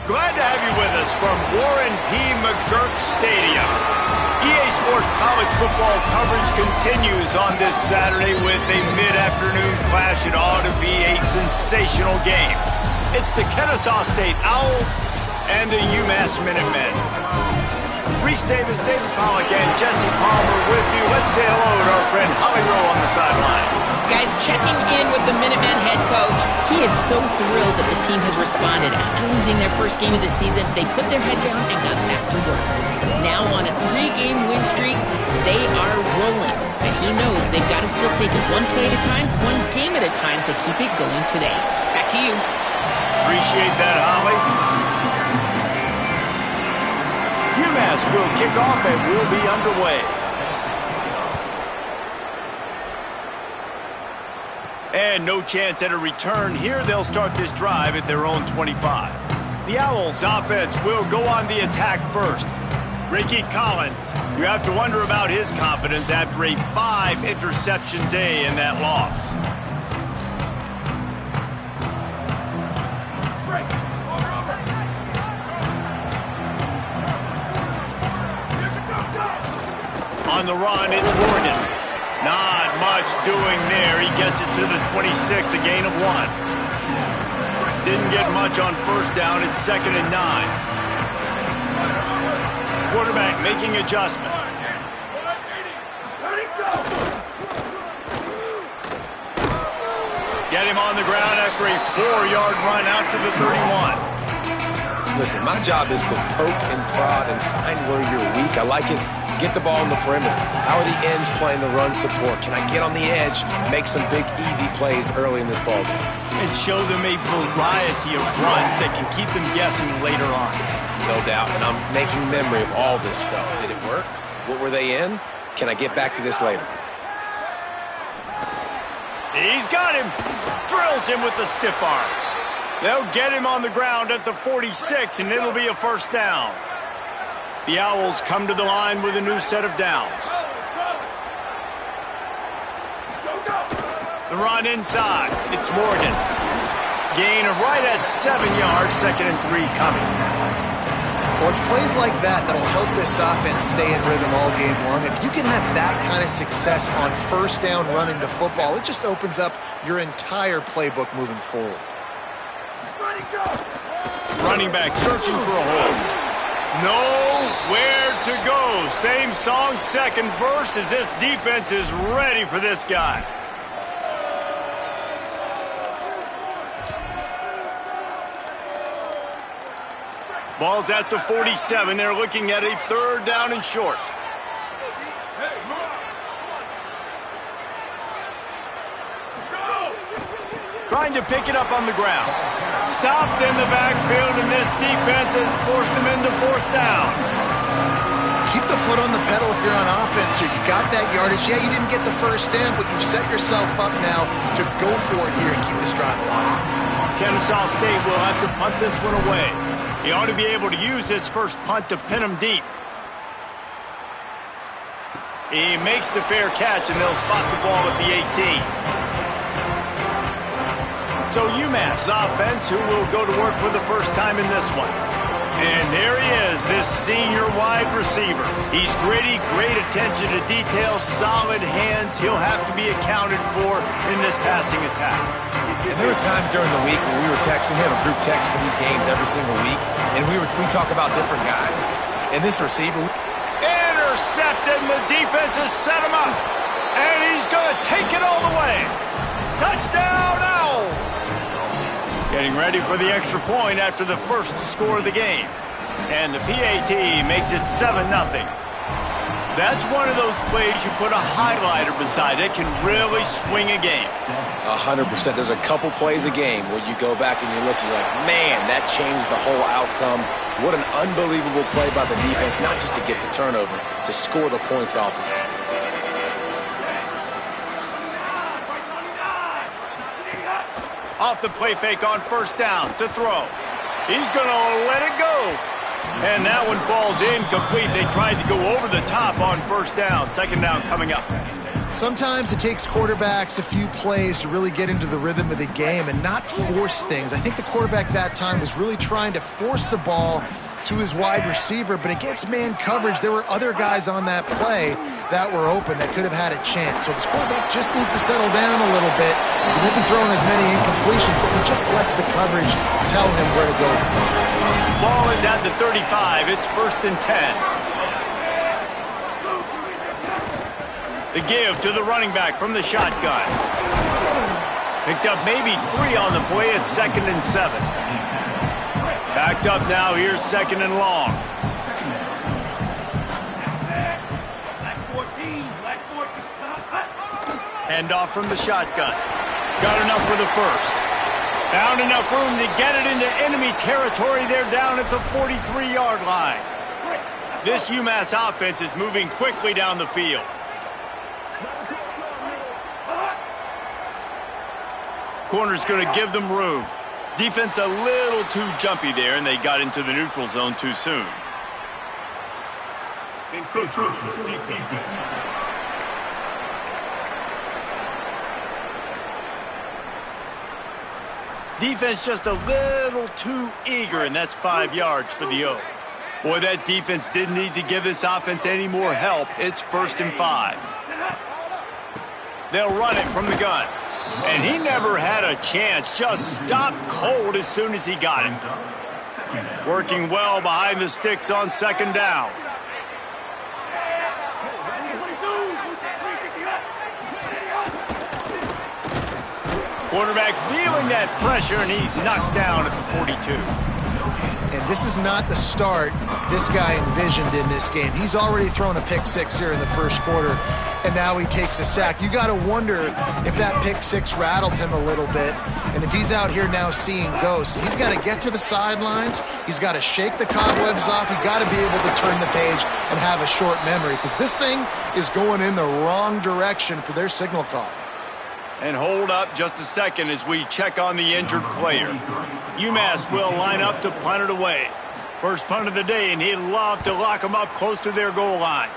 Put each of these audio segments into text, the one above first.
Glad to have you with us from Warren P. McGurk Stadium. EA Sports college football coverage continues on this Saturday with a mid-afternoon clash. It ought to be a sensational game. It's the Kennesaw State Owls and the UMass Minutemen. Reese Davis, David Pollack, and Jesse Palmer with you. Let's say hello to our friend Holly Rowe on the sideline. Guys, checking in with the Minutemen head coach. He is so thrilled that the team has responded. After losing their first game of the season, they put their head down and got back to work. Now on a 3-game win streak, they are rolling. And he knows they've got to still take it one play at a time, one game at a time to keep it going today. Back to you. Appreciate that, Holly. UMass will kick off and we'll be underway. And no chance at a return here. They'll start this drive at their own 25. The Owls offense will go on the attack first. Ricky Collins, you have to wonder about his confidence after a 5-interception day in that loss. On the run, it's Morgan. Not much doing there. He gets it to the 26, a gain of 1. Didn't get much on first down. It's 2nd and 9. Quarterback making adjustments. Get him on the ground after a 4-yard run out to the 31. Listen, my job is to poke and prod and find where you're weak. I like it. Get the ball in the perimeter. How are the ends playing the run support? Can I get on the edge, make some big, easy plays early in this ballgame? And show them a variety of runs that can keep them guessing later on. No doubt, and I'm making memory of all this stuff. Did it work? What were they in? Can I get back to this later? He's got him. Drills him with the stiff arm. They'll get him on the ground at the 46, and it'll be a first down. The Owls come to the line with a new set of downs. The run inside. It's Morgan. Gain of right at 7 yards, 2nd and 3 coming. Well, it's plays like that that'll help this offense stay in rhythm all game long. If you can have that kind of success on first down running the football, it just opens up your entire playbook moving forward. Running back searching for a hole. Nowhere to go. Same song, second verse, as this defense is ready for this guy. Ball's at the 47. They're looking at a 3rd down and short. Trying to pick it up on the ground. Stopped in the backfield, and this defense has forced him into 4th down. Keep the foot on the pedal if you're on offense here. You got that yardage. Yeah, you didn't get the first down, but you've set yourself up now to go for it here and keep this drive alive. Kennesaw State will have to punt this one away. He ought to be able to use this first punt to pin him deep. He makes the fair catch, and they'll spot the ball at the 18. So UMass offense, who will go to work for the first time in this one. And there he is, this senior wide receiver. He's gritty, great attention to detail, solid hands. He'll have to be accounted for in this passing attack. And there was times during the week when we were texting. We have a group text for these games every single week, and we talk about different guys. And this receiver... Intercepted, and the defense has set him up. And he's going to take it all the way. Touchdown, Owls! Getting ready for the extra point after the first score of the game. And the PAT makes it 7-0. That's one of those plays you put a highlighter beside it, can really swing a game. 100%. There's a couple plays a game where you go back and you look, you're like, man, that changed the whole outcome. What an unbelievable play by the defense, not just to get the turnover, to score the points off of it. Off the play fake on first down to throw. He's going to let it go. And that one falls incomplete. They tried to go over the top on first down. 2nd down coming up. Sometimes it takes quarterbacks a few plays to really get into the rhythm of the game and not force things. I think the quarterback that time was really trying to force the ball to his wide receiver, but against man coverage, there were other guys on that play that were open that could have had a chance. So this quarterback just needs to settle down a little bit. He won't be throwing as many incompletions, and he just lets the coverage tell him where to go. Ball is at the 35. It's 1st and 10. The give to the running back from the shotgun. Picked up maybe 3 on the play at 2nd and 7. Backed up now, here's 2nd and long. Hand off from the shotgun. Got enough for the first. Found enough room to get it into enemy territory. They're down at the 43-yard line. This UMass offense is moving quickly down the field. Corner's going to give them room. Defense a little too jumpy there, and they got into the neutral zone too soon. Defense just a little too eager, and that's 5 yards for the O. Boy, that defense didn't need to give this offense any more help. It's 1st and 5. They'll run it from the gun. And he never had a chance. Just stopped cold as soon as he got it. Working well behind the sticks on 2nd down. Quarterback feeling that pressure, and he's knocked down at the 42. And this is not the start this guy envisioned in this game. He's already thrown a pick 6 here in the first quarter, and now he takes a sack. You got to wonder if that pick 6 rattled him a little bit, and if he's out here now seeing ghosts. He's got to get to the sidelines. He's got to shake the cobwebs off. He's got to be able to turn the page and have a short memory, because this thing is going in the wrong direction for their signal call. And hold up just a second as we check on the injured player. UMass will line up to punt it away. First punt of the day, and he'd love to lock them up close to their goal line.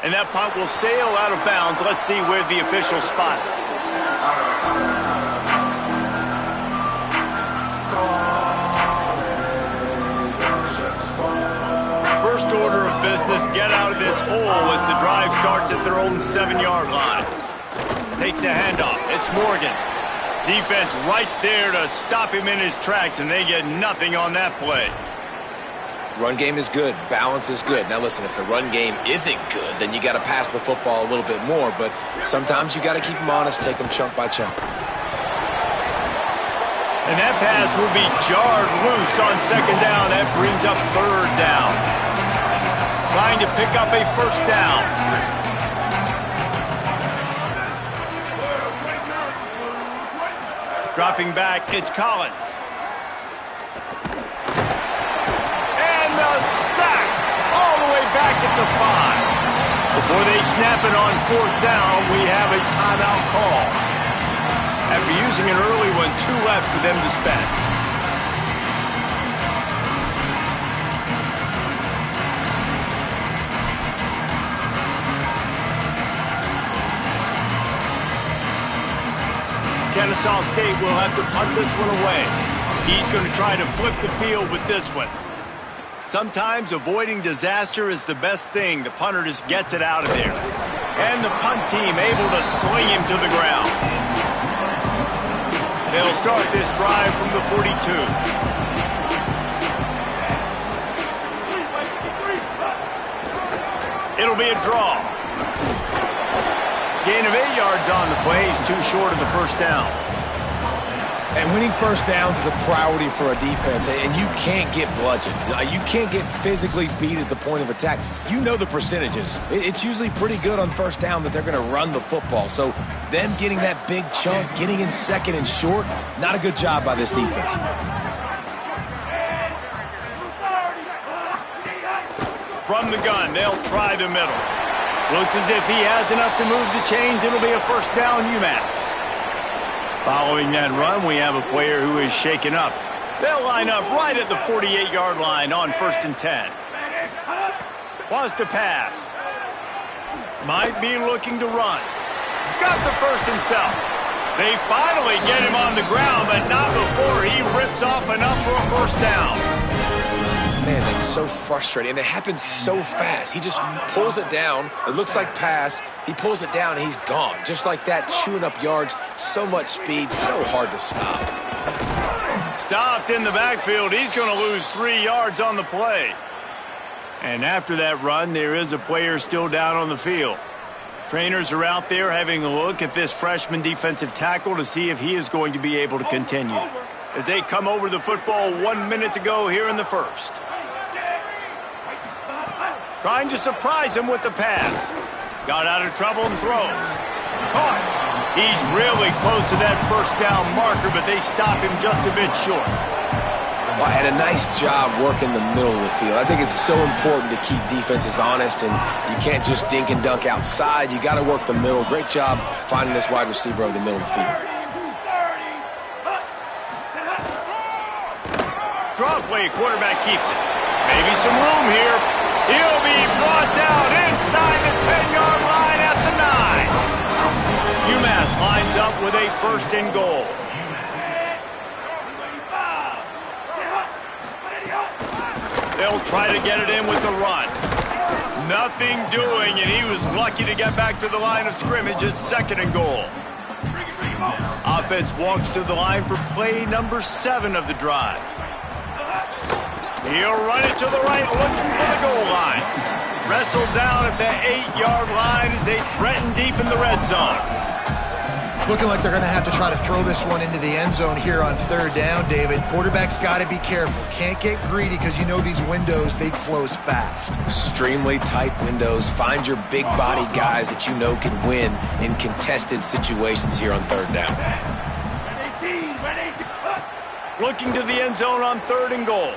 And that punt will sail out of bounds. Let's see where the officials spot it. First order of business, get out of this hole as the drive starts at their own 7-yard line. Takes the handoff. It's Morgan. Defense right there to stop him in his tracks, and they get nothing on that play. Run game is good. Balance is good. Now, listen, if the run game isn't good, then you got to pass the football a little bit more. But sometimes you got to keep them honest, take them chunk by chunk. And that pass will be jarred loose on 2nd down. That brings up 3rd down. Trying to pick up a 1st down. Dropping back, it's Collins. And the sack all the way back at the 5. Before they snap it on 4th down, we have a timeout call. After using an early one, 2 left for them to spend. Kennesaw State will have to punt this one away. He's going to try to flip the field with this one. Sometimes avoiding disaster is the best thing. The punter just gets it out of there. And the punt team able to sling him to the ground. They'll start this drive from the 42. It'll be a draw. Gain of 8 yards on the play. He's too short of the 1st down. And winning 1st downs is a priority for a defense, and you can't get bludgeoned. You can't get physically beat at the point of attack. You know the percentages. It's usually pretty good on 1st down that they're going to run the football. So them getting that big chunk, getting in 2nd and short, not a good job by this defense. From the gun, they'll try the middle. Looks as if he has enough to move the chains. It'll be a 1st down UMass. Following that run, we have a player who is shaken up. They'll line up right at the 48-yard line on 1st and 10. Wants to pass. Might be looking to run. Got the first himself. They finally get him on the ground, but not before he rips off enough for a first down. Man, that's so frustrating, and it happens so fast. He just pulls it down. It looks like pass. He pulls it down, and he's gone. Just like that, chewing up yards. So much speed, so hard to stop. Stopped in the backfield. He's going to lose 3 yards on the play. And after that run, there is a player still down on the field. Trainers are out there having a look at this freshman defensive tackle to see if he is going to be able to continue. As they come over the football 1 minute to go here in the first. Trying to surprise him with the pass. Got out of trouble and throws. Caught. He's really close to that first down marker, but they stop him just a bit short. Well, and a nice job working the middle of the field. I think it's so important to keep defenses honest, and you can't just dink and dunk outside. You got to work the middle. Great job finding this wide receiver over the middle of the field. Draw play, quarterback keeps it. Maybe some room here. He'll be brought down inside the 10-yard line at the 9. UMass lines up with a first and goal. They'll try to get it in with the run. Nothing doing, and he was lucky to get back to the line of scrimmage at second and goal. Offense walks to the line for play number 7 of the drive. He'll run it to the right, looking for the goal line. Wrestled down at the 8-yard line as they threaten deep in the red zone. It's looking like they're going to have to try to throw this one into the end zone here on third down, David. Quarterback's got to be careful. Can't get greedy because you know these windows, they close fast. Extremely tight windows. Find your big body guys that you know can win in contested situations here on third down. Looking to the end zone on third and goal.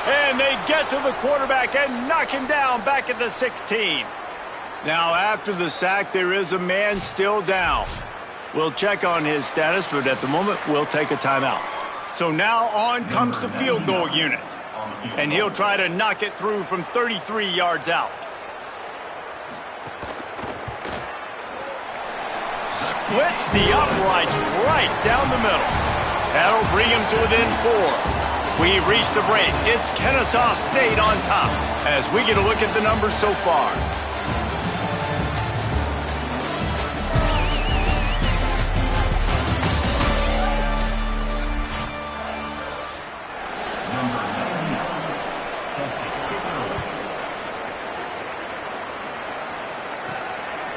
And they get to the quarterback and knock him down back at the 16. Now, after the sack, there is a man still down. We'll check on his status, but at the moment, we'll take a timeout. So now on comes the field goal unit. And he'll try to knock it through from 33 yards out. Splits the uprights right down the middle. That'll bring him to within 4. We reach the break. It's Kennesaw State on top as we get a look at the numbers so far.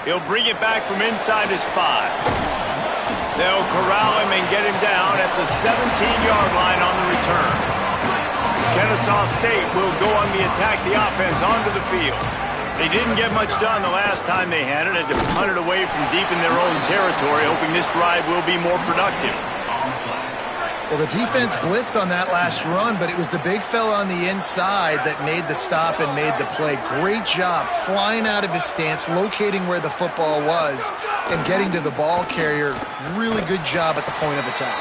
He'll bring it back from inside his 5. They'll corral him and get him down at the 17-yard line on the return. Kennesaw State will go on the attack, the offense onto the field. They didn't get much done the last time they had it. Had to punt it away from deep in their own territory, hoping this drive will be more productive. Well, the defense blitzed on that last run, but it was the big fella on the inside that made the stop and made the play. Great job flying out of his stance, locating where the football was, and getting to the ball carrier. Really good job at the point of attack.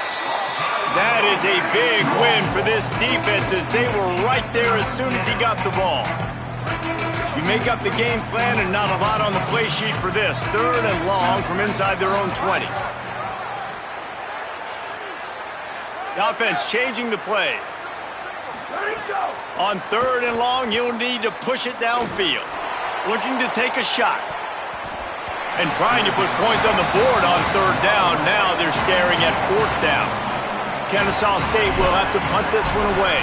That is a big win for this defense as they were right there as soon as he got the ball. You make up the game plan and not a lot on the play sheet for this. Third and long from inside their own 20. The offense changing the play. On third and long, you'll need to push it downfield. Looking to take a shot. And trying to put points on the board on third down. Now they're staring at fourth down. Kennesaw State will have to punt this one away.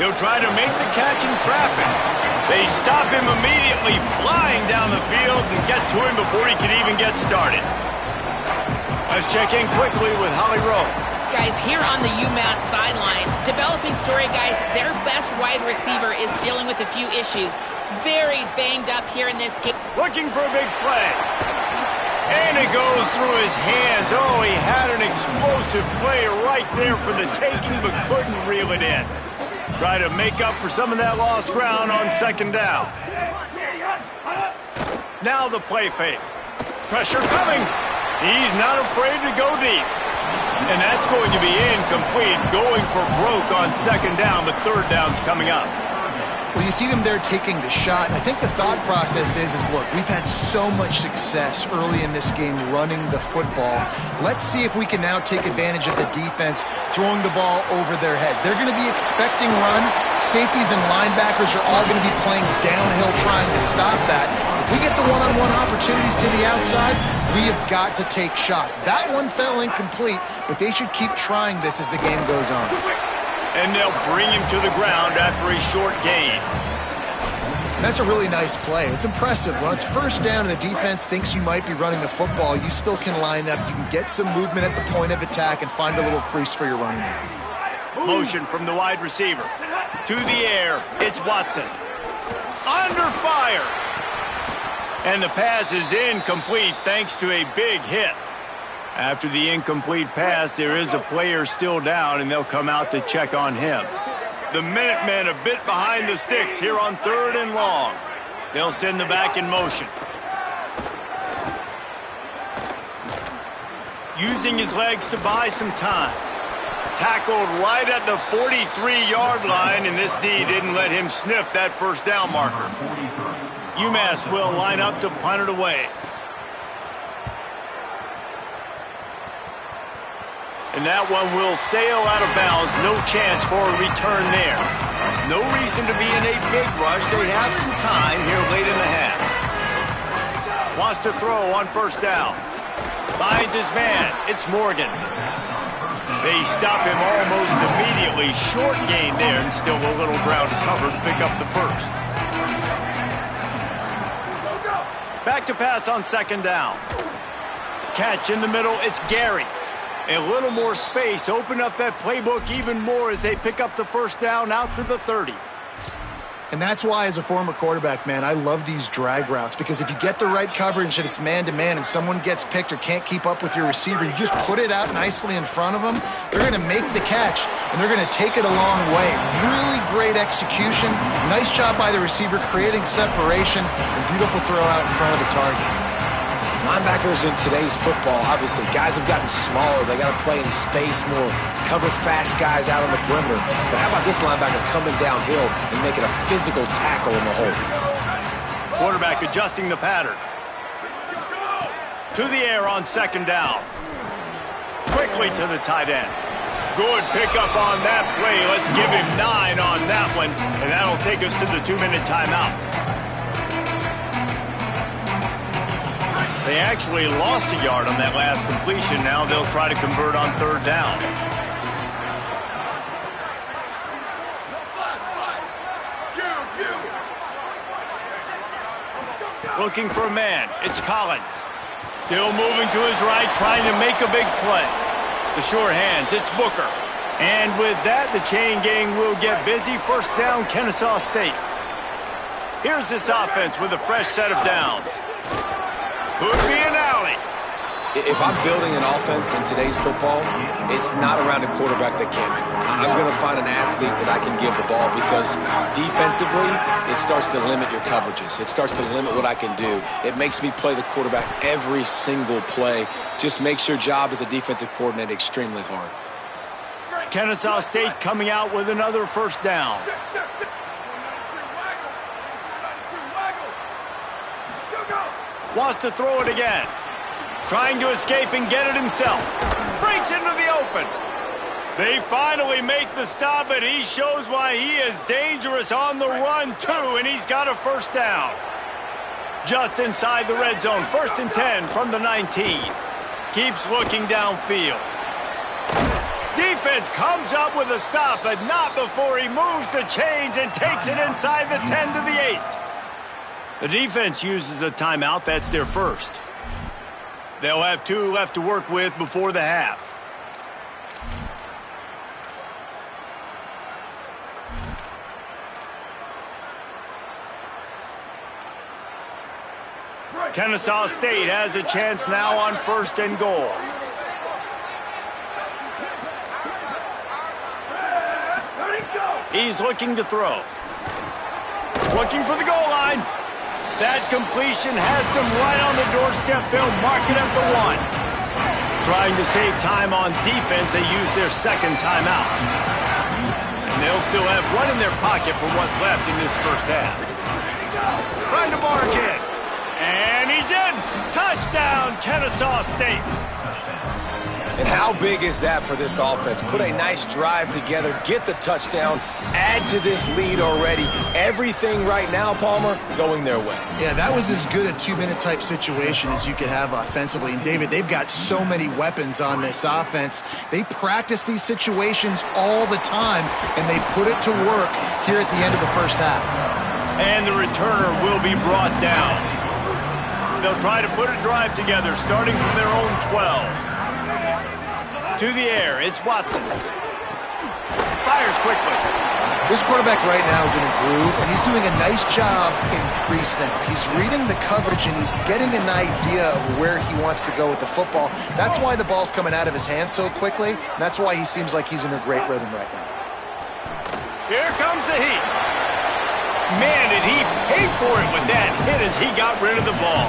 He'll try to make the catch in traffic. They stop him immediately, flying down the field and get to him before he can even get started. Let's check in quickly with Holly Rowe. Guys, here on the UMass sideline, developing story, guys, their best wide receiver is dealing with a few issues. Very banged up here in this game. Looking for a big play. And it goes through his hands. Oh, he had an explosive play right there for the taking, but couldn't reel it in. Try to make up for some of that lost ground on second down. Now the play fake. Pressure coming. He's not afraid to go deep. And that's going to be incomplete, going for broke on second down, but third down's coming up. Well, you see them there taking the shot. I think the thought process is look, we've had so much success early in this game running the football. Let's see if we can now take advantage of the defense throwing the ball over their heads. They're going to be expecting run. Safeties and linebackers are all going to be playing downhill trying to stop that. If we get the one-on-one opportunities to the outside, we have got to take shots. That one fell incomplete, but they should keep trying this as the game goes on. And they'll bring him to the ground after a short gain. That's a really nice play. It's impressive. When it's first down and the defense thinks you might be running the football, you still can line up. You can get some movement at the point of attack and find a little crease for your running back. Motion from the wide receiver. To the air, it's Watson. Under fire. And the pass is incomplete thanks to a big hit. After the incomplete pass, there is a player still down, and they'll come out to check on him. The Minutemen a bit behind the sticks here on 3rd and long. They'll send the back in motion. Using his legs to buy some time. Tackled right at the 43-yard line, and this D didn't let him sniff that first down marker. UMass will line up to punt it away. And that one will sail out of bounds. No chance for a return there. No reason to be in a big rush. They have some time here late in the half. Wants to throw on first down. Finds his man. It's Morgan. They stop him almost immediately. Short gain there, and still a little ground to cover to pick up the first. Back to pass on second down. Catch in the middle. It's Gary. A little more space, open up that playbook even more as they pick up the first down out to the 30. And that's why, as a former quarterback, man, I love these drag routes, because if you get the right coverage and it's man-to-man and someone gets picked or can't keep up with your receiver, you just put it out nicely in front of them, they're going to make the catch, and they're going to take it a long way. Really great execution. Nice job by the receiver creating separation, and beautiful throw out in front of the target. Linebackers in today's football, obviously, guys have gotten smaller. They got to play in space more, cover fast guys out on the perimeter. But how about this linebacker coming downhill and making a physical tackle in the hole? Quarterback adjusting the pattern. To the air on second down. Quickly to the tight end. Good pickup on that play. Let's give him 9 on that one, and that'll take us to the 2-minute timeout. They actually lost a yard on that last completion. Now they'll try to convert on third down. Looking for a man. It's Collins. Still moving to his right, trying to make a big play. The sure hands, it's Booker. And with that, the chain gang will get busy. First down, Kennesaw State. Here's this offense with a fresh set of downs. Could be an alley. If I'm building an offense in today's football, it's not around a quarterback that can't do it. I'm going to find an athlete that I can give the ball, because defensively, it starts to limit your coverages. It starts to limit what I can do. It makes me play the quarterback every single play. Just makes your job as a defensive coordinator extremely hard. Kennesaw State coming out with another first down. Wants to throw it again. Trying to escape and get it himself. Breaks into the open. They finally make the stop, and he shows why he is dangerous on the run, too, and he's got a first down. Just inside the red zone. 1st and 10 from the 19. Keeps looking downfield. Defense comes up with a stop, but not before he moves the chains and takes it inside the 10 to the 8. The defense uses a timeout. That's their first. They'll have 2 left to work with before the half. Kennesaw State has a chance now on 1st and goal. He's looking to throw. Looking for the goal line. That completion has them right on the doorstep. They'll mark it at the 1. Trying to save time on defense, they use their second timeout. And they'll still have one in their pocket for what's left in this first half. Trying to barge in. And he's in. Touchdown, Kennesaw State. And how big is that for this offense? Put a nice drive together, get the touchdown, add to this lead already. Everything right now, Palmer, going their way. Yeah, that was as good a two-minute type situation as you could have offensively. And, David, they've got so many weapons on this offense. They practice these situations all the time, and they put it to work here at the end of the first half. And the returner will be brought down. They'll try to put a drive together, starting from their own 12. To the air, it's Watson. Fires quickly. This quarterback right now is in a groove, and he's doing a nice job in pre-snap. He's reading the coverage, and he's getting an idea of where he wants to go with the football. That's why the ball's coming out of his hands so quickly, and that's why he seems like he's in a great rhythm right now. Here comes the heat. Man, did he pay for it with that hit as he got rid of the ball.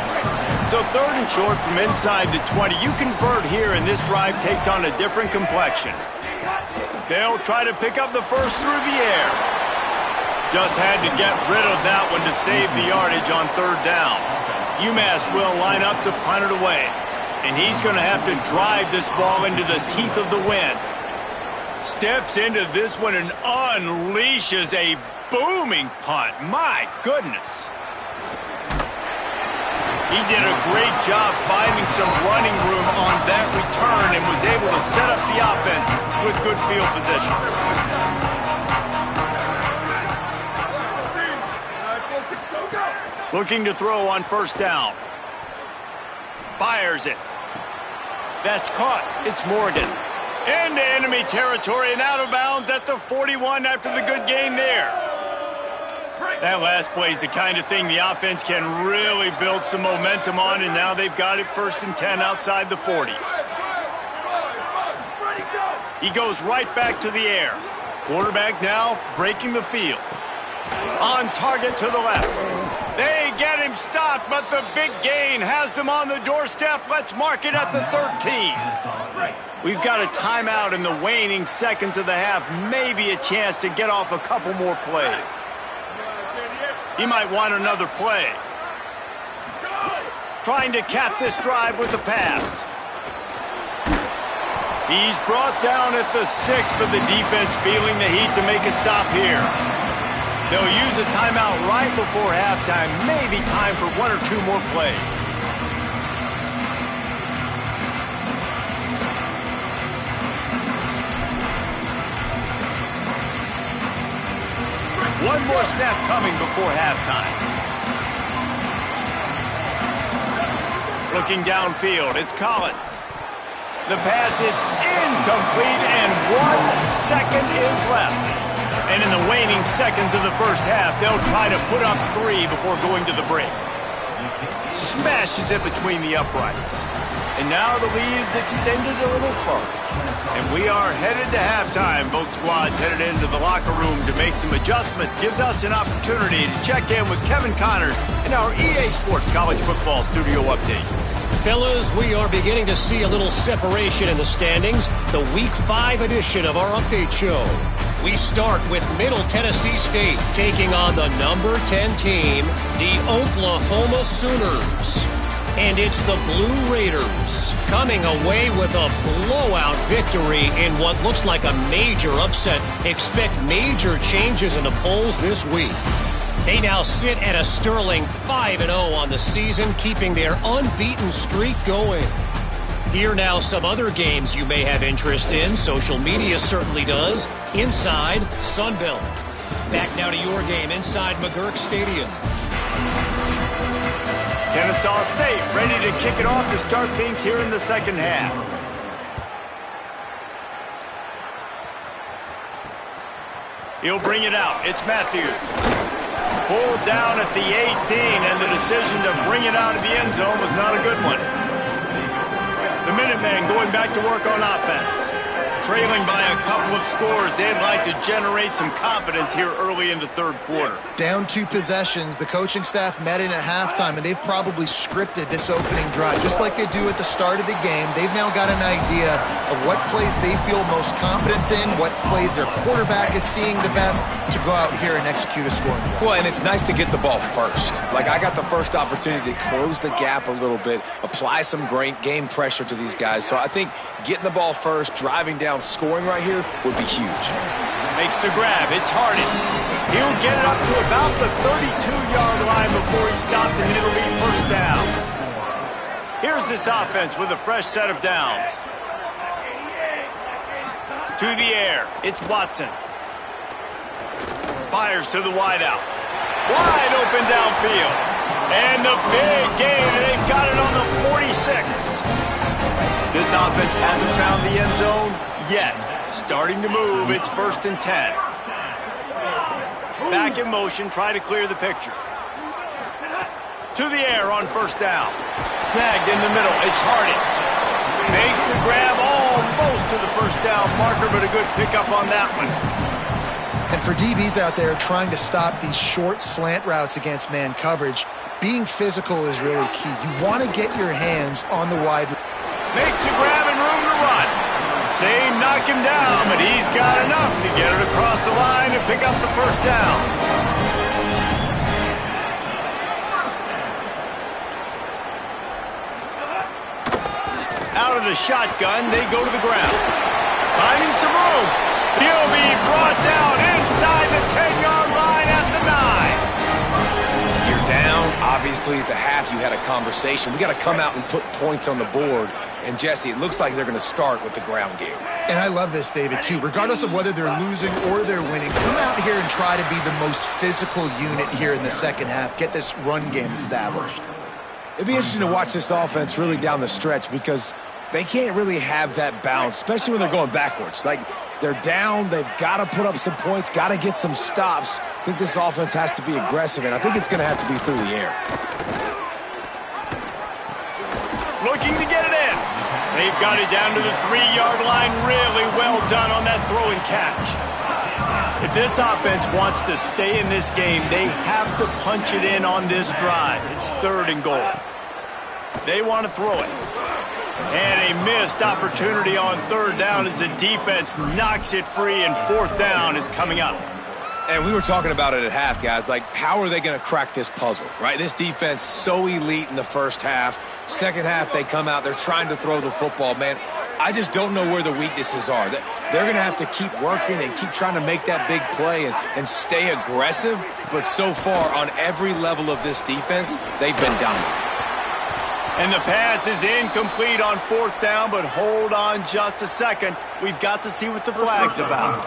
So third and short from inside the 20. You convert here, and this drive takes on a different complexion. They'll try to pick up the first through the air. Just had to get rid of that one to save the yardage on third down. UMass will line up to punt it away. And he's going to have to drive this ball into the teeth of the wind. Steps into this one and unleashes a booming punt. My goodness. He did a great job finding some running room on that return and was able to set up the offense with good field position. Looking to throw on first down. Fires it. That's caught. It's Morgan. Into enemy territory and out of bounds at the 41 after the good game there. That last play is the kind of thing the offense can really build some momentum on, and now they've got it 1st and 10 outside the 40. He goes right back to the air. Quarterback now breaking the field. On target to the left. They get him stopped, but the big gain has them on the doorstep. Let's mark it at the 13. We've got a timeout in the waning seconds of the half. Maybe a chance to get off a couple more plays. He might want another play. Trying to cap this drive with a pass. He's brought down at the 6, but the defense feeling the heat to make a stop here. They'll use a timeout right before halftime. Maybe time for 1 or 2 more plays. One more snap coming before halftime. Looking downfield, it's Collins. The pass is incomplete, and 1 second is left. And in the waning seconds of the first half, they'll try to put up 3 before going to the break. Smashes it between the uprights. And now the lead is extended a little further. And we are headed to halftime. Both squads headed into the locker room to make some adjustments. Gives us an opportunity to check in with Kevin Connors in our EA Sports College Football Studio Update. Fellas, we are beginning to see a little separation in the standings. The Week 5 edition of our update show. We start with Middle Tennessee State taking on the number 10 team, the Oklahoma Sooners. And it's the Blue Raiders coming away with a blowout victory in what looks like a major upset. Expect major changes in the polls this week. They now sit at a sterling 5-0 on the season, keeping their unbeaten streak going. Here now some other games you may have interest in. Social media certainly does. Inside Sunbelt. Back now to your game inside McGurk Stadium. Kennesaw State ready to kick it off to start things here in the second half. He'll bring it out. It's Matthews. Pulled down at the 18, and the decision to bring it out of the end zone was not a good one. The Minutemen going back to work on offense. trailing by a couple of scores. They'd like to generate some confidence here early in the third quarter. Down 2 possessions. The coaching staff met in at halftime, and they've probably scripted this opening drive, just like they do at the start of the game. They've now got an idea of what plays they feel most confident in, what plays their quarterback is seeing the best to go out here and execute a scoring drive. Well, and it's nice to get the ball first. Like, I got the first opportunity to close the gap a little bit, apply some great game pressure to these guys. So I think getting the ball first, driving down, scoring right here would be huge. Makes the grab. It's Harden. He'll get it up to about the 32-yard line before he stopped, and it'll be first down. Here's this offense with a fresh set of downs. To the air. It's Watson. Fires to the wideout. Wide open downfield. And the big gain. They've got it on the 46. This offense hasn't found the end zone yet. Starting to move. It's 1st and 10. Back in motion. Try to clear the picture. To the air on 1st down. Snagged in the middle. It's Harden. Makes the grab almost to the 1st down marker, but a good pickup on that one. And for DBs out there trying to stop these short slant routes against man coverage, being physical is really key. You want to get your hands on the wide. Makes a grab and room to run. They knock him down, but he's got enough to get it across the line and pick up the 1st down. Out of the shotgun, they go to the ground. Finding some room. He'll be brought down inside the 10-yard line at the 9. You're down. Obviously, at the half, you had a conversation. We got to come out and put points on the board. And, Jesse, it looks like they're going to start with the ground game. And I love this, David, too. Regardless of whether they're losing or they're winning, come out here and try to be the most physical unit here in the second half. Get this run game established. It'd be interesting to watch this offense really down the stretch because they can't really have that balance, especially when they're going backwards. Like, they're down, they've got to put up some points, got to get some stops. I think this offense has to be aggressive, and I think it's going to have to be through the air. Looking to get it in. They've got it down to the 3-yard line. Really well done on that throw and catch. If this offense wants to stay in this game, they have to punch it in on this drive. It's 3rd and goal. They want to throw it. And a missed opportunity on 3rd down as the defense knocks it free, and 4th down is coming up. And we were talking about it at half, guys. Like, how are they going to crack this puzzle, right? This defense so elite in the first half. Second half, they come out. They're trying to throw the football, man. I just don't know where the weaknesses are. They're going to have to keep working and keep trying to make that big play and stay aggressive. But so far, on every level of this defense, they've been dominant. And the pass is incomplete on 4th down, but hold on just a second. We've got to see what the flag's about.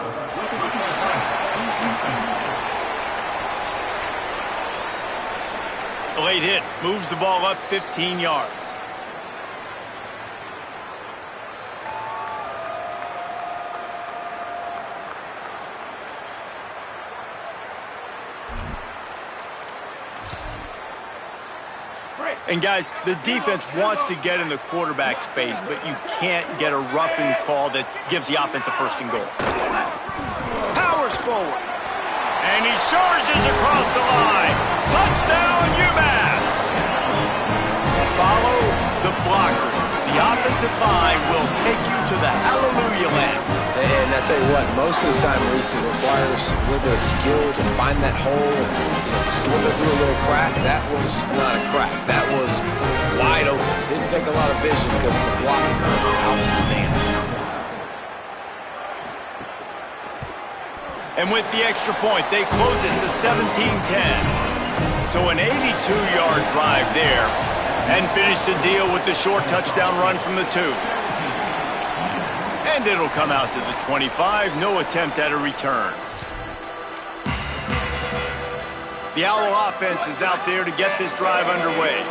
A late hit moves the ball up 15 yards. And, guys, the defense wants to get in the quarterback's face, but you can't get a roughing call that gives the offense a 1st and goal. Powers forward. And he surges across the line. Touchdown, UMass. Follow the blockers. The offensive line will take you to the hallelujah land. And I tell you what, most of the time, Reese, it requires a little bit of skill to find that hole and slip it through a little crack. That was not a crack. That was wide open. Didn't take a lot of vision because the blocking was outstanding. And with the extra point, they close it to 17-10. So an 82-yard drive there, and finish the deal with the short touchdown run from the 2. And it'll come out to the 25. No attempt at a return. The Owl offense is out there to get this drive underway.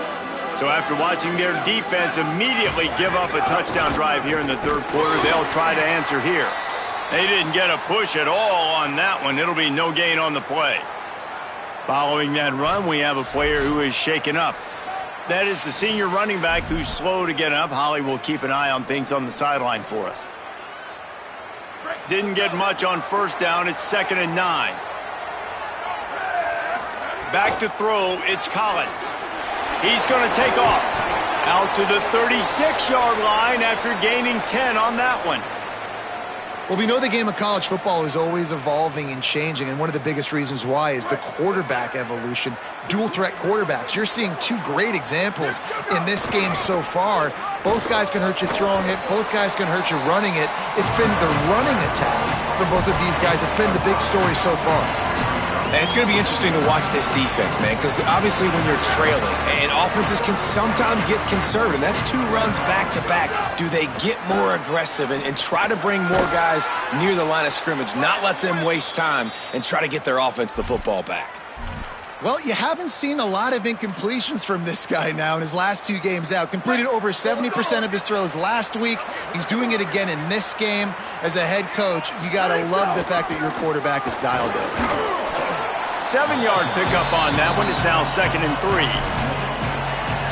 So after watching their defense immediately give up a touchdown drive here in the 3rd quarter, they'll try to answer here. They didn't get a push at all on that one. It'll be no gain on the play. Following that run, we have a player who is shaken up. That is the senior running back who's slow to get up. Holly will keep an eye on things on the sideline for us. Didn't get much on first down. It's 2nd and 9. Back to throw. It's Collins. He's going to take off. Out to the 36-yard line after gaining 10 on that one. Well, we know the game of college football is always evolving and changing, and one of the biggest reasons why is the quarterback evolution. Dual-threat quarterbacks. You're seeing two great examples in this game so far. Both guys can hurt you throwing it. Both guys can hurt you running it. It's been the running attack for both of these guys that's been the big story so far. And it's going to be interesting to watch this defense, man, because obviously when you're trailing, and offenses can sometimes get conservative. That's 2 runs back-to-back. Do they get more aggressive and try to bring more guys near the line of scrimmage, not let them waste time, and try to get their offense the football back? Well, you haven't seen a lot of incompletions from this guy now in his last 2 games out. Completed over 70% of his throws last week. He's doing it again in this game. As a head coach, you got to love the fact that your quarterback is dialed in. 7-yard pickup on that one. Is now 2nd and 3.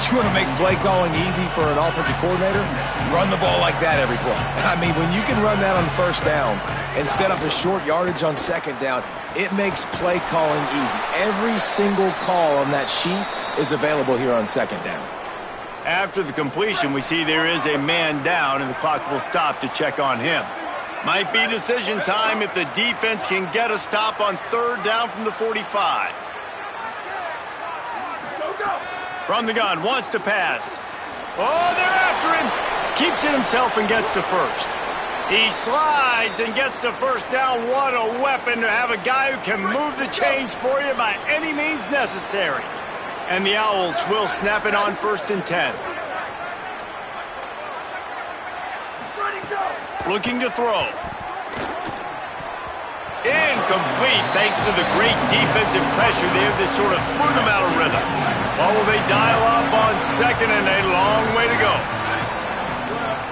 You want to make play calling easy for an offensive coordinator? Run the ball like that every play. I mean, when you can run that on first down and set up a short yardage on 2nd down, it makes play calling easy. Every single call on that sheet is available here on 2nd down. After the completion, we see there is a man down, and the clock will stop to check on him. Might be decision time if the defense can get a stop on 3rd down from the 45. From the gun, wants to pass. Oh, they're after him. Keeps it himself and gets to first. He slides and gets to first down. What a weapon to have a guy who can move the chains for you by any means necessary. And the Owls will snap it on 1st and 10. Looking to throw. Incomplete thanks to the great defensive pressure there that sort of threw them out of rhythm. What will they dial up on 2nd and a long way to go?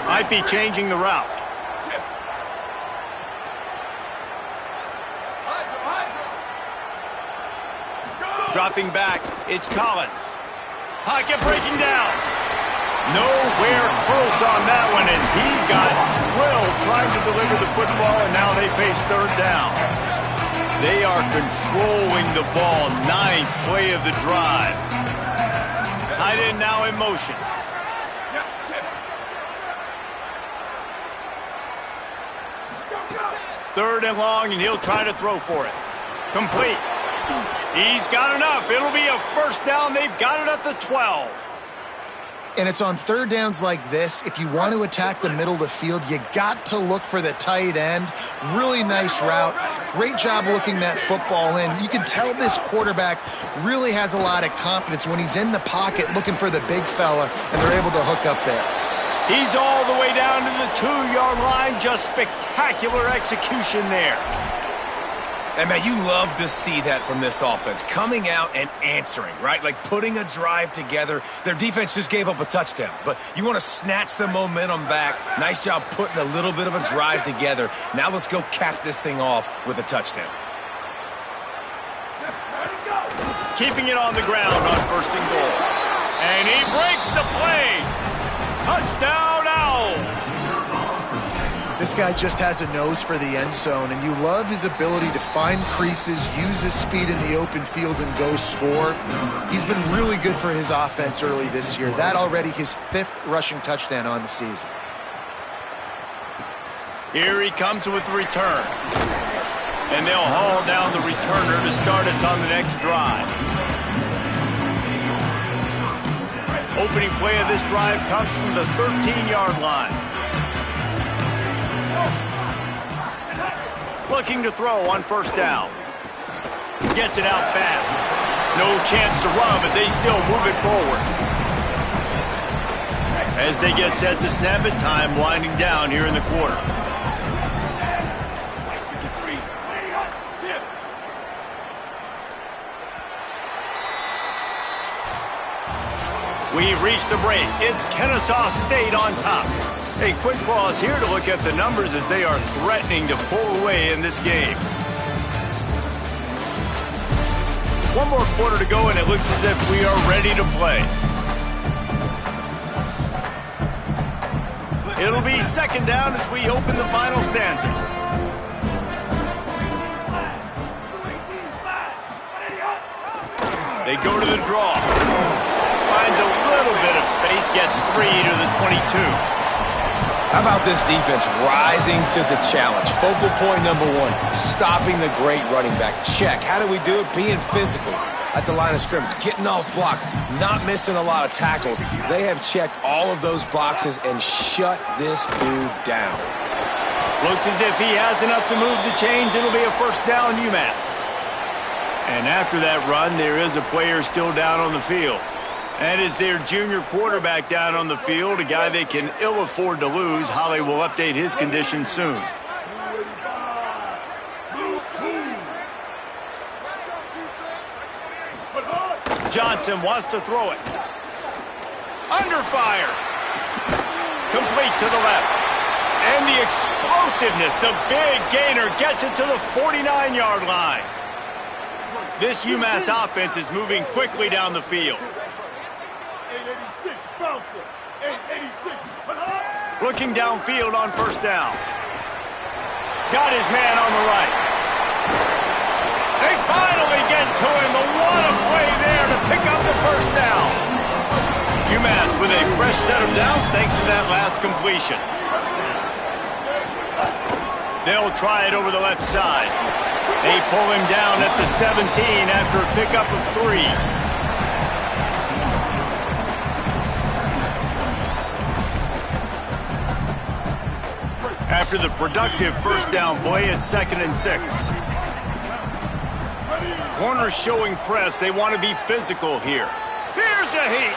Might be changing the route. Dropping back, it's Collins. Pocket breaking down. Nowhere close on that one as he got drilled trying to deliver the football, and now they face 3rd down. They are controlling the ball. 9th play of the drive. Tight end now in motion. Third and long, and he'll try to throw for it. Complete. He's got enough. It'll be a 1st down. They've got it at the 12. And it's on 3rd downs like this. If you want to attack the middle of the field, you got to look for the tight end. Really nice route. Great job looking that football in. You can tell this quarterback really has a lot of confidence when he's in the pocket looking for the big fella, and they're able to hook up there. He's all the way down to the 2-yard line. Just spectacular execution there. And, man, you love to see that from this offense. Coming out and answering, right? Like putting a drive together. Their defense just gave up a touchdown. But you want to snatch the momentum back. Nice job putting a little bit of a drive together. Now let's go cap this thing off with a touchdown. Keeping it on the ground on 1st and goal. And he breaks the play. Touchdown, Owls. This guy just has a nose for the end zone, and you love his ability to find creases, use his speed in the open field, and go score. He's been really good for his offense early this year. That already his 5th rushing touchdown on the season. Here he comes with the return. And they'll haul down the returner to start us on the next drive. Opening play of this drive comes from the 13-yard line. Looking to throw on 1st down. Gets it out fast. No chance to run, but they still move it forward. As they get set to snap it, time winding down here in the quarter. We've reached the break. It's Kennesaw State on top. A quick pause here to look at the numbers as they are threatening to pull away in this game. One more quarter to go, and it looks as if we are ready to play. It'll be 2nd down as we open the final stanza. They go to the draw. Finds a little bit of space, gets 3 to the 22. How about this defense rising to the challenge? Focal point number 1, stopping the great running back. Check. How do we do it? Being physical at the line of scrimmage, getting off blocks, not missing a lot of tackles. They have checked all of those boxes and shut this dude down. Looks as if he has enough to move the chains. It'll be a first down, UMass. And after that run, there is a player still down on the field. That is their junior quarterback down on the field, a guy they can ill afford to lose. Holly will update his condition soon. Johnson wants to throw it. Under fire. Complete to the left. And the explosiveness, the big gainer gets it to the 49-yard line. This UMass offense is moving quickly down the field. 886 bouncer. 886. Looking downfield on first down. Got his man on the right. They finally get to him. But what a play there to pick up the first down. UMass with a fresh set of downs thanks to that last completion. They'll try it over the left side. They pull him down at the 17 after a pickup of 3. After the productive first down play, it's 2nd and 6. Corners showing press. They want to be physical here. Here's a heat.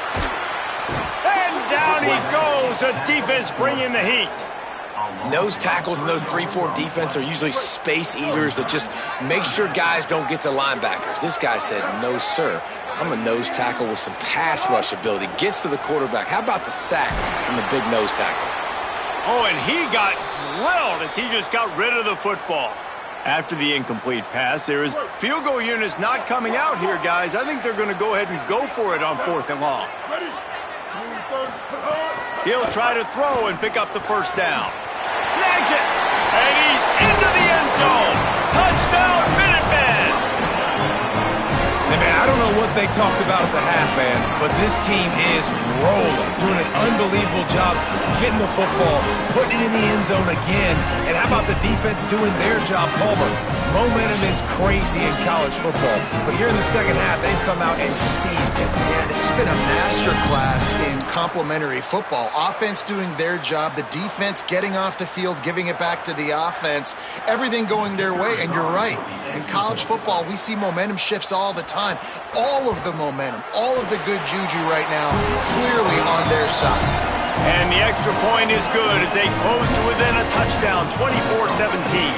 And down he goes. The defense bringing the heat. Nose tackles in those 3-4 defense are usually space eaters that just make sure guys don't get to linebackers. This guy said, no, sir. I'm a nose tackle with some pass rush ability. Gets to the quarterback. How about the sack from the big nose tackle? Oh, and he got drilled as he just got rid of the football. After the incomplete pass, there is field goal units not coming out here, guys. I think they're going to go ahead and go for it on 4th and long. He'll try to throw and pick up the first down. Snags it, and he's into the end zone. Touchdown, Minutemen! Hey, man, I don't know what they talked about at the half, man, but this team is rolling, doing an unbelievable job getting the football, putting it in the end zone again, and how about the defense doing their job, Palmer? Momentum is crazy in college football, but here in the second half, they've come out and seized it. Yeah, this has been a masterclass in complementary football. Offense doing their job, the defense getting off the field, giving it back to the offense, everything going their way, and you're right. In college football, we see momentum shifts all the time. All of the momentum, all of the good juju right now, clearly on their side. And the extra point is good as they close to within a touchdown, 24-17.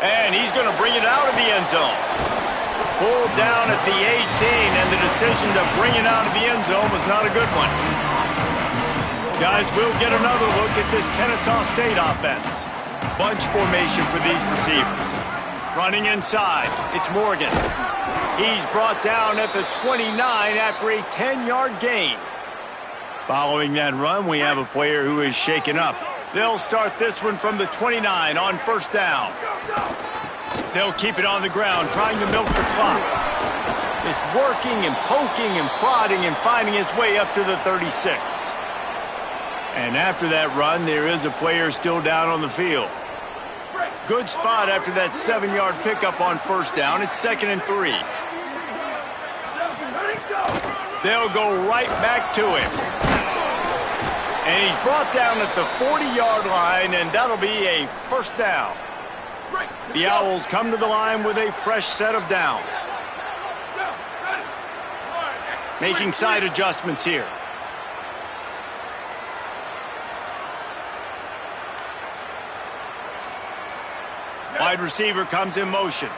And he's going to bring it out of the end zone. Pulled down at the 18, and the decision to bring it out of the end zone was not a good one. Guys, we'll get another look at this Kennesaw State offense. Bunch formation for these receivers. Running inside, it's Morgan. He's brought down at the 29 after a 10-yard gain. Following that run, we have a player who is shaken up. They'll start this one from the 29 on first down. They'll keep it on the ground, trying to milk the clock. It's working and poking and prodding and finding its way up to the 36. And after that run, there is a player still down on the field. Good spot after that 7-yard pickup on first down. It's 2nd and 3. They'll go right back to him. And he's brought down at the 40-yard line, and that'll be a first down. The Owls come to the line with a fresh set of downs. Making side adjustments here. Wide receiver comes in motion.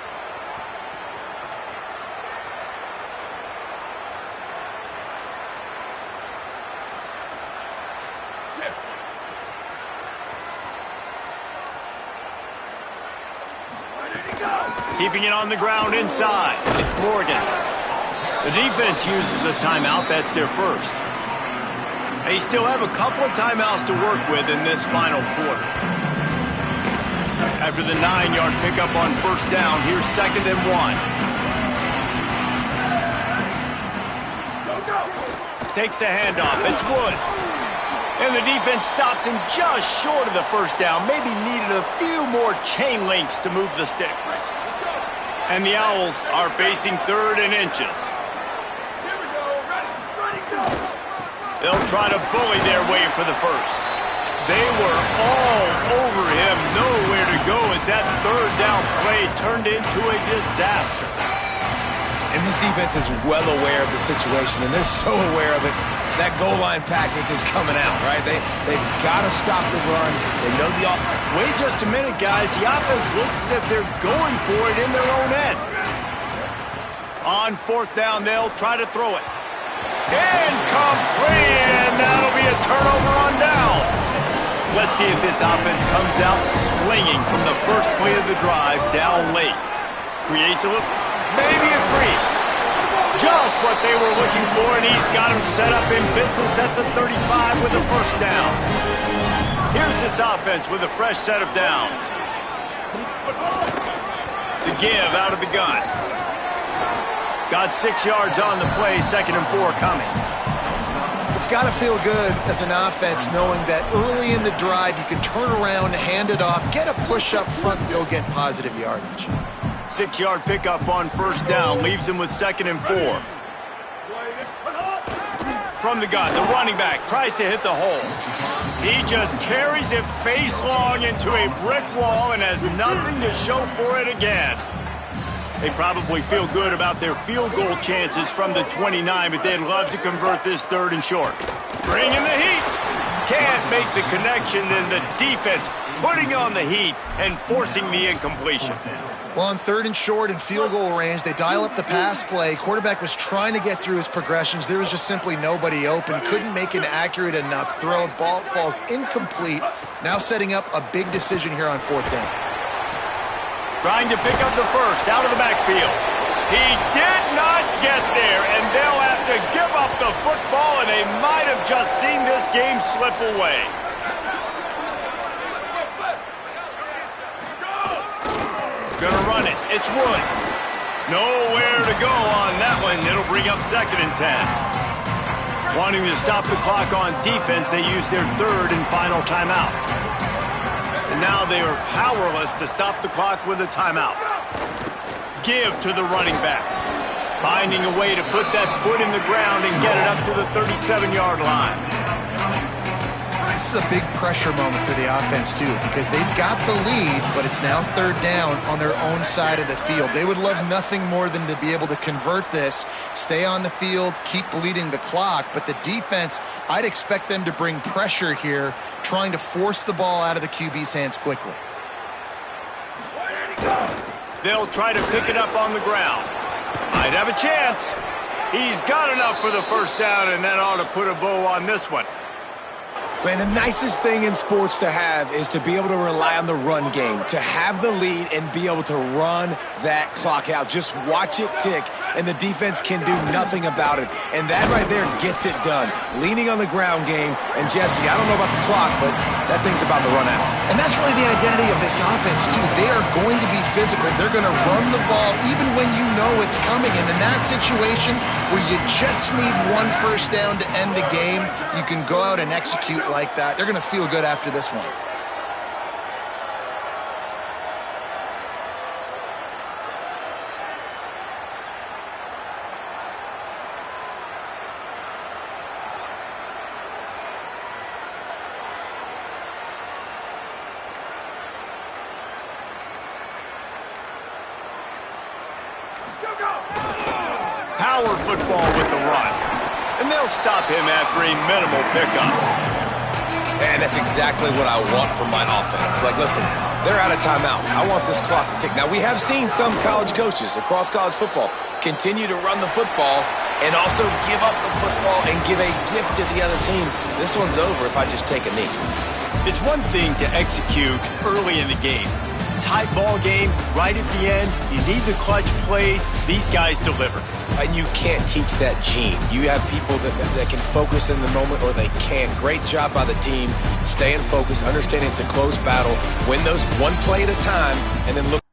Keeping it on the ground inside. It's Morgan. The defense uses a timeout. That's their first. They still have a couple of timeouts to work with in this final quarter. After the 9-yard pickup on first down, here's 2nd and 1. Takes the handoff. It's Woods. And the defense stops him just short of the first down. Maybe needed a few more chain links to move the sticks. And the Owls are facing 3rd and inches. They'll try to bully their way for the first. They were all over him, nowhere to go as that 3rd down play turned into a disaster. And this defense is well aware of the situation, and they're so aware of it. That goal line package is coming out, right? They've got to stop the run. They know the offense. Wait just a minute, guys. The offense looks as if they're going for it in their own end. On 4th down, they'll try to throw it. Incomplete, and that'll be a turnover on downs. Let's see if this offense comes out swinging from the first play of the drive down late. Creates a look, maybe a crease. Just what they were looking for, and he's got him set up in business at the 35 with the first down. Here's this offense with a fresh set of downs. The give out of the gun. Got 6 yards on the play, 2nd and 4 coming. It's got to feel good as an offense knowing that early in the drive you can turn around, hand it off, get a push up front, and you'll get positive yardage. 6-yard pickup on first down leaves him with 2nd and 4. From the gun, the running back tries to hit the hole. He just carries it face long into a brick wall and has nothing to show for it again. They probably feel good about their field goal chances from the 29, but they'd love to convert this 3rd and short. Bringing the heat. Can't make the connection, and the defense putting on the heat and forcing the incompletion. Well, on 3rd and short and field goal range, they dial up the pass play. Quarterback was trying to get through his progressions. There was just simply nobody open. Couldn't make an accurate enough throw. Ball falls incomplete. Now setting up a big decision here on 4th down. Trying to pick up the first out of the backfield. He did not get there, and they'll have to give up the football, and they might have just seen this game slip away. Gonna run it. It's Woods. Nowhere to go on that one. It'll bring up 2nd and 10. Wanting to stop the clock on defense, they use their 3rd and final timeout. And now they are powerless to stop the clock with a timeout. Give to the running back. Finding a way to put that foot in the ground and get it up to the 37-yard line. This is a big pressure moment for the offense, too, because they've got the lead, but it's now 3rd down on their own side of the field. They would love nothing more than to be able to convert this, stay on the field, keep bleeding the clock, but the defense, I'd expect them to bring pressure here, trying to force the ball out of the QB's hands quickly. They'll try to pick it up on the ground. Might have a chance. He's got enough for the first down, and that ought to put a bow on this one. Man, the nicest thing in sports to have is to be able to rely on the run game, to have the lead and be able to run that clock out. Just watch it tick, and the defense can do nothing about it. And that right there gets it done. Leaning on the ground game, and Jesse, I don't know about the clock, but that thing's about to run out. And that's really the identity of this offense, too. They are going to be physical. They're going to run the ball even when you know it's coming. And in that situation where you just need one first down to end the game, you can go out and execute like that. They're going to feel good after this one. Power football with the run. And they'll stop him after a minimal pickup. And that's exactly what I want from my offense. Like, listen, they're out of timeouts. I want this clock to tick. Now, we have seen some college coaches across college football continue to run the football and also give up the football and give a gift to the other team. This one's over if I just take a knee. It's one thing to execute early in the game. tight ball game, right at the end, you need the clutch plays. These guys deliver. And you can't teach that gene. You have people that can focus in the moment or they can't. Great job by the team, staying focused, understanding it's a close battle, win those one play at a time, and then look